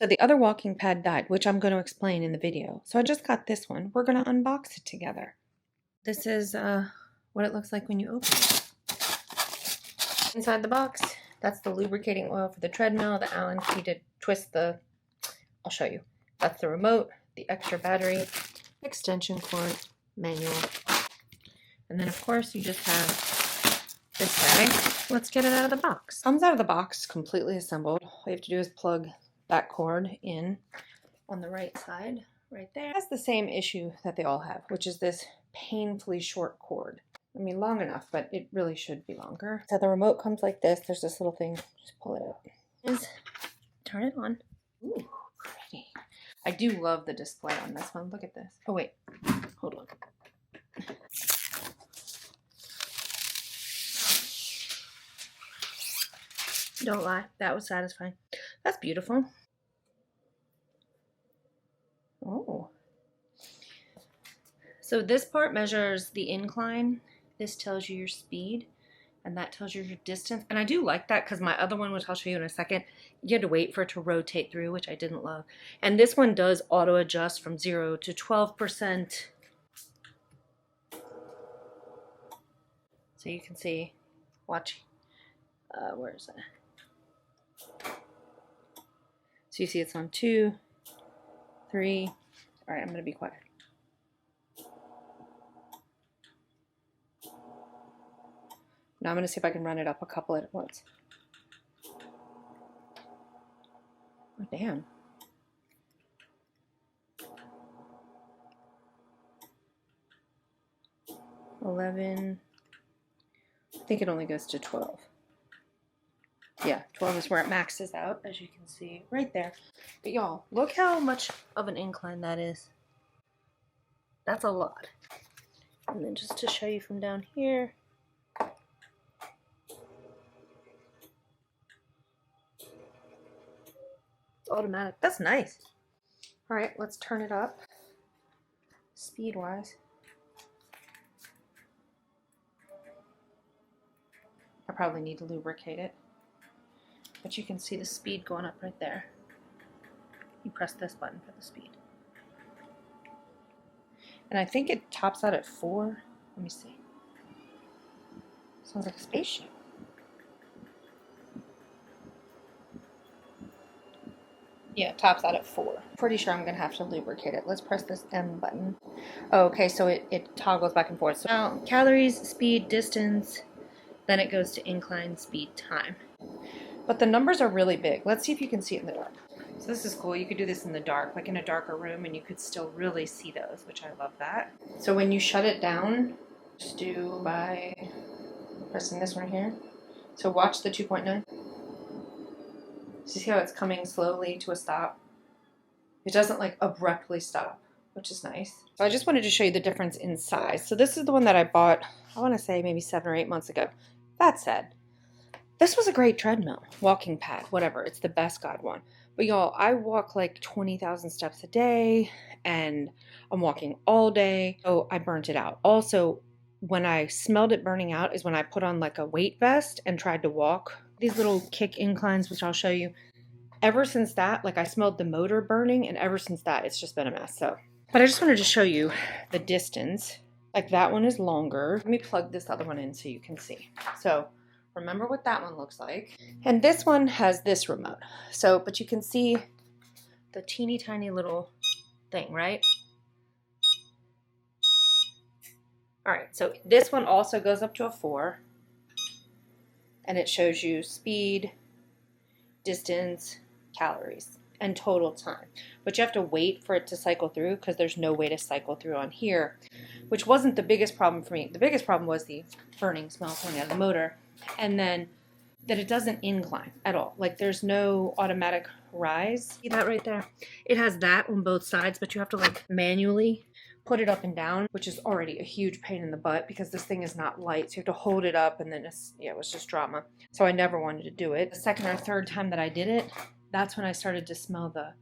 So the other walking pad died, which I'm going to explain in the video. So I just got this one. We're going to unbox it together. This is what it looks like when you open it. Inside the box, that's the lubricating oil for the treadmill, the Allen key to twist the, I'll show you. That's the remote, the extra battery, extension cord, manual. And then of course you just have this bag. Let's get it out of the box. Comes out of the box completely assembled. All you have to do is plug that cord in on the right side, right there. That's the same issue that they all have, which is this painfully short cord. I mean, long enough, but it really should be longer. So the remote comes like this. There's this little thing. Just pull it out. Just turn it on. Ooh, pretty. I do love the display on this one. Look at this. Oh, wait. Hold on. Don't lie. That was satisfying. That's beautiful. Oh. So this part measures the incline. This tells you your speed, and that tells you your distance. And I do like that because my other one, which I'll show you in a second, you had to wait for it to rotate through, which I didn't love. And this one does auto adjust from 0 to 12%. So you can see, watch, where is it? So you see it's on 2, 3. All right, I'm gonna be quiet. Now I'm going to see if I can run it up a couple at once. Oh, damn. $11. I think it only goes to 12. Yeah, 12 is where it maxes out, as you can see right there. But y'all, look how much of an incline that is. That's a lot. And then just to show you from down here, automatic. That's nice. All right, let's turn it up speed wise. I probably need to lubricate it, but you can see the speed going up right there. You press this button for the speed, and I think it tops out at 4. Let me see. Sounds like a spaceship. Yeah, it tops out at 4. Pretty sure I'm gonna have to lubricate it. Let's press this M button. Oh, okay, so it toggles back and forth. So now calories, speed, distance, then it goes to incline, speed, time. But the numbers are really big. Let's see if you can see it in the dark. So this is cool. You could do this in the dark, like in a darker room, and you could still really see those, which I love that. So when you shut it down, just do by pressing this one here. So watch the 2.9. See how it's coming slowly to a stop? It doesn't like abruptly stop, which is nice. So I just wanted to show you the difference in size. So this is the one that I bought, I want to say maybe 7 or 8 months ago. That said, this was a great treadmill, walking pad, whatever. It's the best God one. But y'all, I walk like 20,000 steps a day, and I'm walking all day, so I burnt it out. Also, when I smelled it burning out is when I put on like a weight vest and tried to walk. These little kick inclines, which I'll show you. Ever since that, like I smelled the motor burning, and ever since that, it's just been a mess. So, but I just wanted to show you the distance. Like that one is longer. Let me plug this other one in so you can see. So remember what that one looks like. And this one has this remote. So, but you can see the teeny tiny little thing, right? All right, so this one also goes up to a 4. And it shows you speed, distance, calories, and total time. But you have to wait for it to cycle through because there's no way to cycle through on here, which wasn't the biggest problem for me. The biggest problem was the burning smell coming out of the motor, and then that it doesn't incline at all. Like there's no automatic rise. See that right there? It has that on both sides, but you have to like manually put it up and down, which is already a huge pain in the butt because this thing is not light. So you have to hold it up, and then it was just drama. So I never wanted to do it. The second or third time that I did it, that's when I started to smell the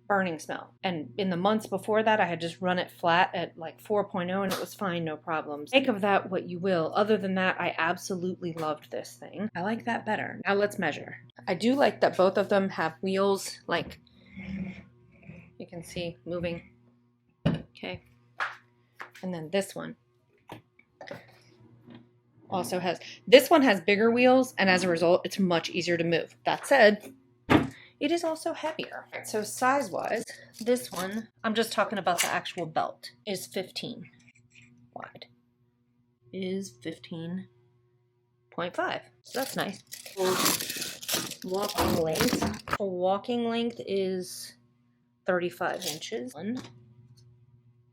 burning smell. And in the months before that, I had just run it flat at like 4.0 and it was fine, no problems. Make of that what you will. Other than that, I absolutely loved this thing. I like that better. Now let's measure. I do like that both of them have wheels like You can see moving. Okay. And then this one also has, this one has bigger wheels, and as a result, it's much easier to move. That said, it is also heavier. So size-wise, this one, I'm just talking about the actual belt, is 15 wide. Is 15.5. So that's nice. Walking length. Walking length is 35 inches.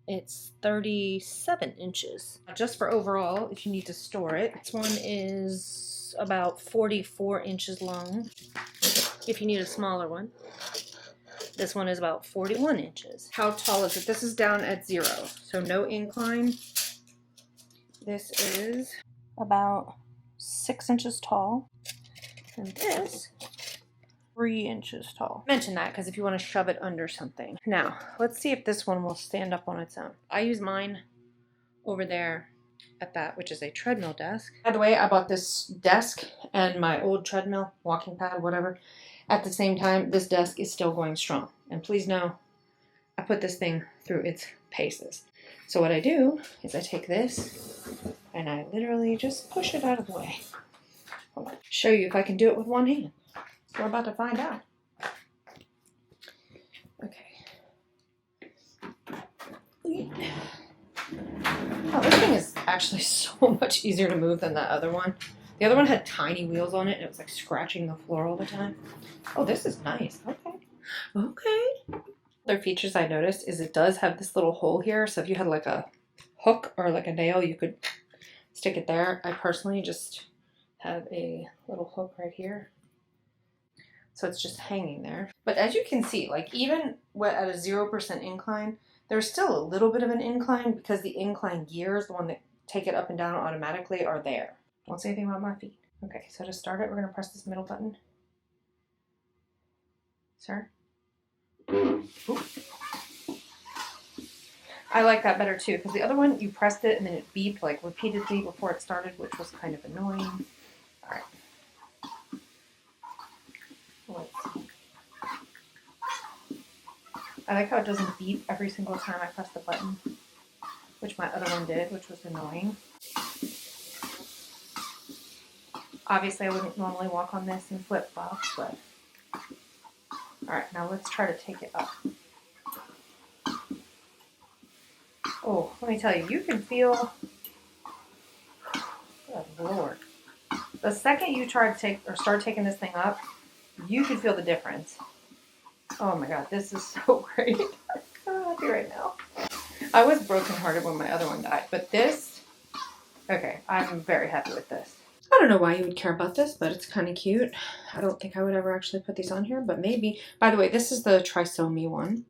It's 37 inches. Just for overall, if you need to store it, this one is about 44 inches long. If you need a smaller one, this one is about 41 inches. How tall is it? This is down at 0, so no incline. This is about 6 inches tall, and this 3 inches tall. Mention that because if you want to shove it under something. Now, let's see if this one will stand up on its own. I use mine over there at that, which is a treadmill desk. By the way, I bought this desk and my old treadmill, walking pad, whatever. At the same time, this desk is still going strong. And please know, I put this thing through its paces. So what I do is I take this and I literally just push it out of the way. Hold on. Show you if I can do it with one hand. We're about to find out. Okay. Oh, this thing is actually so much easier to move than that other one. The other one had tiny wheels on it and it was like scratching the floor all the time. Oh, this is nice. Okay. Okay. Other features I noticed is it does have this little hole here. So if you had like a hook or like a nail, you could stick it there. I personally just have a little hook right here. So it's just hanging there. But as you can see, like even at a 0% incline, there's still a little bit of an incline because the incline gears, the one that take it up and down automatically, are there. Don't say anything about my feet. Okay, so to start it, we're gonna press this middle button. Sir? Ooh. I like that better too, because the other one, you pressed it and then it beeped like repeatedly before it started, which was kind of annoying. All right. I like how it doesn't beep every single time I press the button, which my other one did, which was annoying. Obviously, I wouldn't normally walk on this in flip-flops, but... Alright, now let's try to take it up. Oh, let me tell you, you can feel... Oh, Lord. The second you try to take, or start taking this thing up, you can feel the difference. Oh my god, this is so great. I'm so happy right now. I was brokenhearted when my other one died, but this, okay, I'm very happy with this. I don't know why you would care about this, but it's kind of cute. I don't think I would ever actually put these on here, but maybe. By the way, this is the Trisomy one.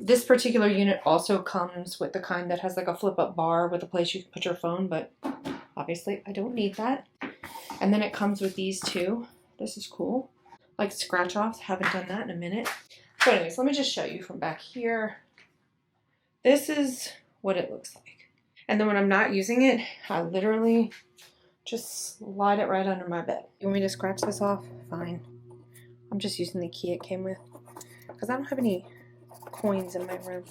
This particular unit also comes with the kind that has like a flip-up bar with a place you can put your phone, but obviously I don't need that. And then it comes with these two. This is cool. Like scratch offs, haven't done that in a minute. So anyways, let me just show you from back here. This is what it looks like. And then when I'm not using it, I literally just slide it right under my bed. You want me to scratch this off? Fine. I'm just using the key it came with because I don't have any coins in my room.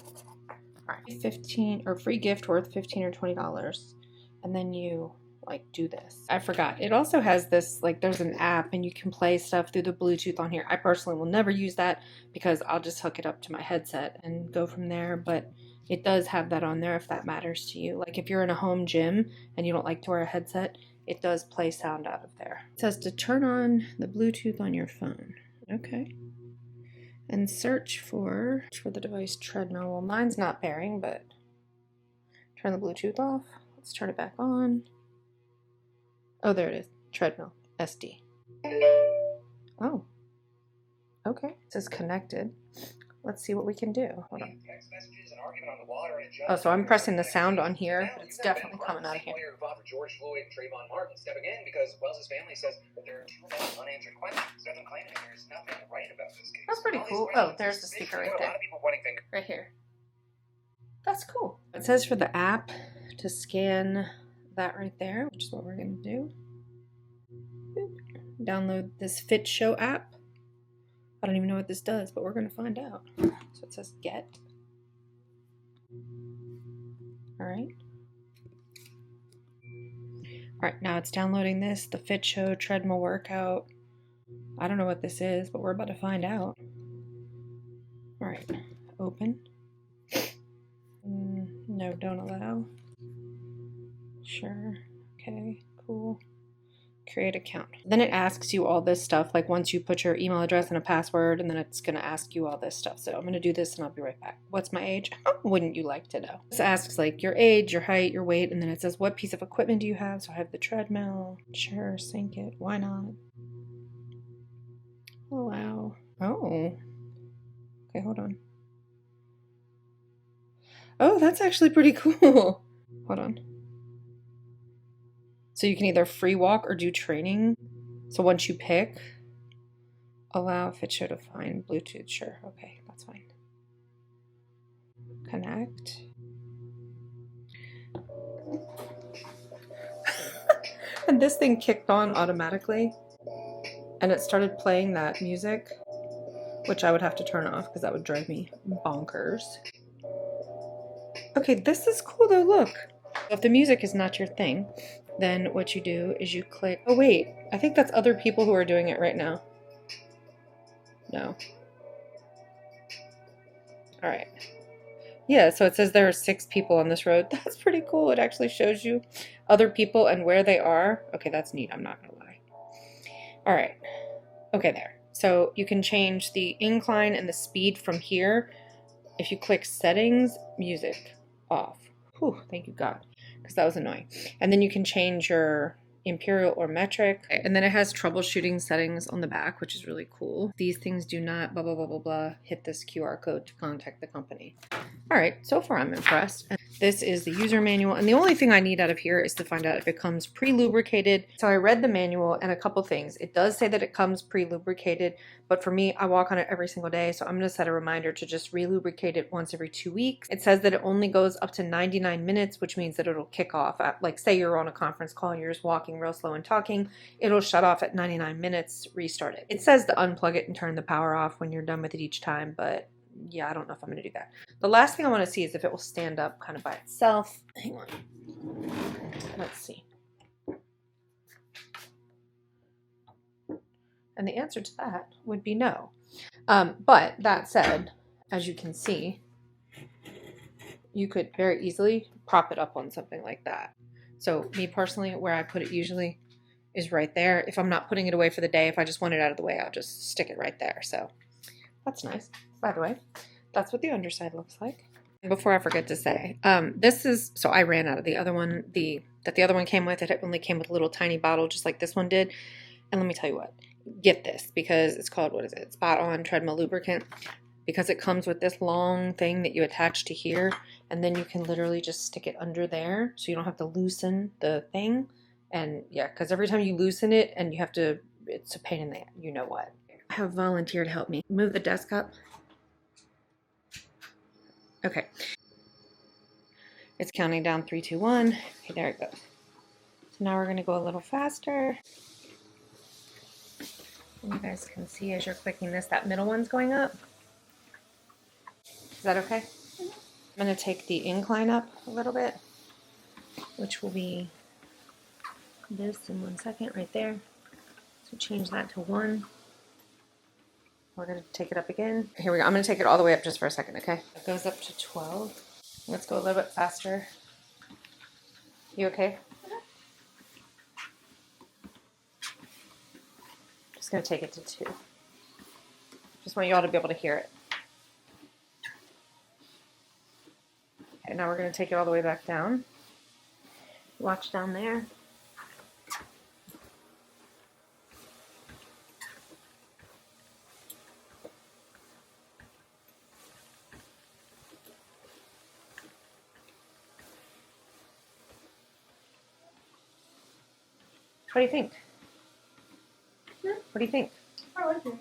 All right, 15 or free gift worth $15 or $20, and then you like do this. I forgot. It also has this, like there's an app and you can play stuff through the Bluetooth on here. I personally will never use that because I'll just hook it up to my headset and go from there, but it does have that on there if that matters to you. Like if you're in a home gym and you don't like to wear a headset, it does play sound out of there. It says to turn on the Bluetooth on your phone. Okay. And search for the device treadmill. Well, mine's not pairing, but turn the Bluetooth off. Let's turn it back on. Oh, there it is. Treadmill. SD. Oh. Okay. It says connected. Let's see what we can do. Hold on. Oh, so I'm pressing the sound on here, but it's definitely coming out of here. George Floyd and Trayvon Martin stepping in because Wells's family says that there are too many unanswered questions. Stephen claiming there's nothing right about this case. That's pretty cool. Oh, there's the speaker right there. Right here. That's cool. It says for the app to scan that right there, which is what we're going to do. Boop. Download this Fit Show app. I don't even know what this does, but we're going to find out. So it says get. All right. All right, now it's downloading this, the Fit Show treadmill workout. I don't know what this is, but we're about to find out. All right, open. No, don't allow. Sure, okay, cool. Create account. Then it asks you all this stuff, like once you put your email address and a password, and then it's gonna ask you all this stuff. So I'm gonna do this and I'll be right back. What's my age? Wouldn't you like to know? This asks like your age, your height, your weight, and then it says what piece of equipment do you have? So I have the treadmill. Sure, sync it. Why not? Allow. Oh. Okay, hold on. Oh, that's actually pretty cool. Hold on. So you can either free walk or do training. So once you pick, allow Fit Show to find Bluetooth. Sure, okay, that's fine. Connect. And this thing kicked on automatically. And it started playing that music, which I would have to turn off because that would drive me bonkers. Okay, this is cool though, look. If the music is not your thing, then what you do is you click, oh wait, I think that's other people who are doing it right now. No. All right. Yeah, so it says there are 6 people on this road. That's pretty cool. It actually shows you other people and where they are. Okay, that's neat. I'm not gonna lie. All right. Okay, there. So you can change the incline and the speed from here. If you click settings, music off. Whew, thank you God, because that was annoying. And then you can change your imperial or metric. And then it has troubleshooting settings on the back, which is really cool. These things do not blah, blah, blah, blah, blah. Hit this QR code to contact the company. All right, so far I'm impressed. This is the user manual, and the only thing I need out of here is to find out if it comes pre-lubricated. So I read the manual and a couple things. It does say that it comes pre-lubricated, but for me, I walk on it every single day, so I'm gonna set a reminder to just re-lubricate it once every 2 weeks. It says that it only goes up to 99 minutes, which means that it'll kick off at, like say you're on a conference call and you're just walking real slow and talking, it'll shut off at 99 minutes, restart it. It says to unplug it and turn the power off when you're done with it each time, but yeah, I don't know if I'm going to do that. The last thing I want to see is if it will stand up kind of by itself. Hang on. Let's see. And the answer to that would be no. But that said, as you can see, you could very easily prop it up on something like that. So me personally, where I put it usually is right there. If I'm not putting it away for the day, if I just want it out of the way, I'll just stick it right there. So that's nice. By the way, that's what the underside looks like. Before I forget to say, this is, so I ran out of the other one, that the other one came with. It only came with a little tiny bottle, just like this one did. And let me tell you what, get this, because it's called, what is it? Spot On Treadmill Lubricant. Because it comes with this long thing that you attach to here, and then you can literally just stick it under there, so you don't have to loosen the thing. And yeah, because every time you loosen it and you have to, it's a pain in the, you know what. I have a volunteer to help me. Move the desk up. Okay. It's counting down 3, 2, 1. Okay, there it goes. So now we're going to go a little faster. And you guys can see as you're clicking this, that middle one's going up. Is that okay? I'm going to take the incline up a little bit, which will be this in 1 second right there. So change that to 1. We're going to take it up again. Here we go. I'm going to take it all the way up just for a second, okay? It goes up to 12. Let's go a little bit faster. You okay? Just going to take it to 2. Just want you all to be able to hear it. Okay, now we're going to take it all the way back down. Watch down there. What do you think? What do you think? I like it.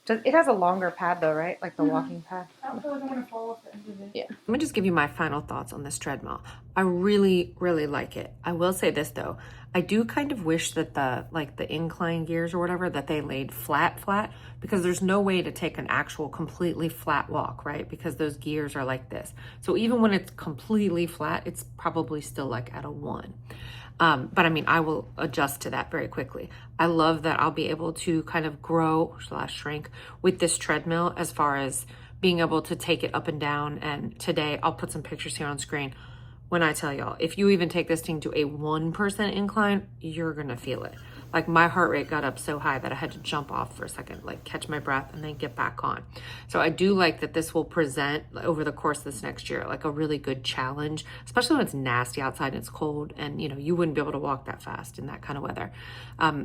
It has a longer pad though, right? Like the walking pad. I don't feel like I'm gonna fall off the end of it. Yeah. Let me just give you my final thoughts on this treadmill. I really, really like it. I will say this though, I do kind of wish that the incline gears or whatever, that they laid flat, because there's no way to take an actual completely flat walk, right? Because those gears are like this. So even when it's completely flat, it's probably still like at a 1. But I mean, I will adjust to that very quickly. I love that I'll be able to kind of grow / shrink with this treadmill as far as being able to take it up and down. And today I'll put some pictures here on screen. When I tell y'all, if you even take this thing to a 1% incline, you're gonna feel it. Like my heart rate got up so high that I had to jump off for a second, like catch my breath and then get back on. So I do like that this will present over the course of this next year, like a really good challenge, especially when it's nasty outside and it's cold and you wouldn't be able to walk that fast in that kind of weather.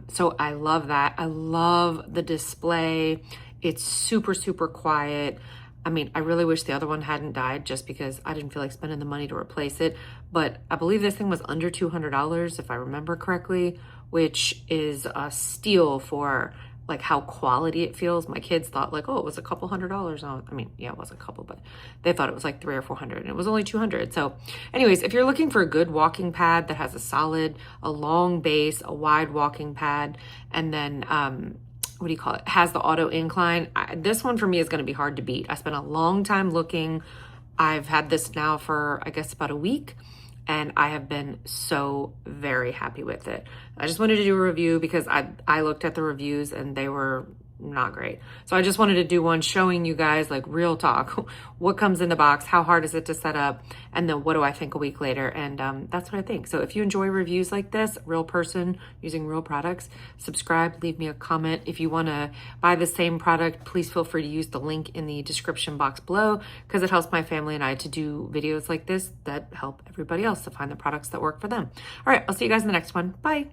So I love that. I love the display. It's super, super quiet. I mean, I really wish the other one hadn't died just because I didn't feel like spending the money to replace it. But I believe this thing was under $200, if I remember correctly, which is a steal for like how quality it feels. My kids thought like, oh, it was a couple $100s. I mean, yeah, it was a couple, but they thought it was like $300 or $400 and it was only $200. So anyways, if you're looking for a good walking pad that has a long base, a wide walking pad, and then, what do you call it? Has the auto incline. This one for me is going to be hard to beat. I spent a long time looking. I've had this now for, I guess, about a week, and I have been so very happy with it. I just wanted to do a review because I looked at the reviews and they were not great. So I just wanted to do one showing you guys like real talk, what comes in the box, how hard is it to set up, and then what do I think a week later. And that's what I think. So if you enjoy reviews like this, real person using real products, subscribe, leave me a comment. If you want to buy the same product, please feel free to use the link in the description box below because it helps my family and I to do videos like this that help everybody else to find the products that work for them. All right, I'll see you guys in the next one. Bye.